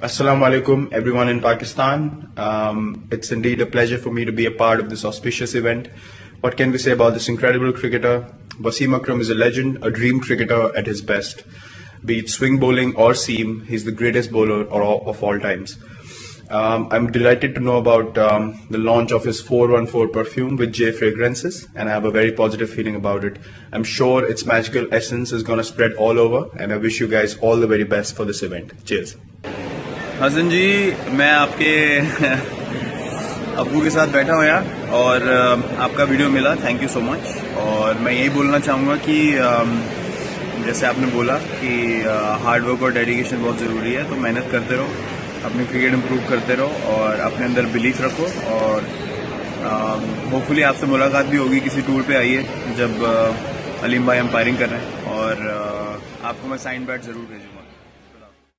Assalamu alaikum, everyone in Pakistan. It's indeed a pleasure for me to be a part of this auspicious event. What can we say about this incredible cricketer? Wasim Akram is a legend, a dream cricketer at his best. Be it swing bowling or seam, he's the greatest bowler of all times. I'm delighted to know about the launch of his 414 perfume with J Fragrances, and I have a very positive feeling about it. I'm sure its magical essence is going to spread all over, and I wish you guys all the very best for this event. Cheers. Hasan जी, मैं आपके अब्बू के साथ बैठा हूँ यहाँ और आपका वीडियो मिला, थैंक यू सो मच। और मैं यही बोलना चाहूँगा कि जैसे आपने बोला कि हार्ड वर्क और डेडिकेशन बहुत ज़रूरी है, तो मेहनत करते रहो, अपनी क्रिकेट इम्प्रूव करते रहो और अपने अंदर बिलीफ रखो। और होपफुली आपसे मुलाकात भी होगी, किसी टूर पे आइए जब अलीम भाई अंपायरिंग कर रहे हैं, और आपको मैं साइन बैट ज़रूर भेजूँगा।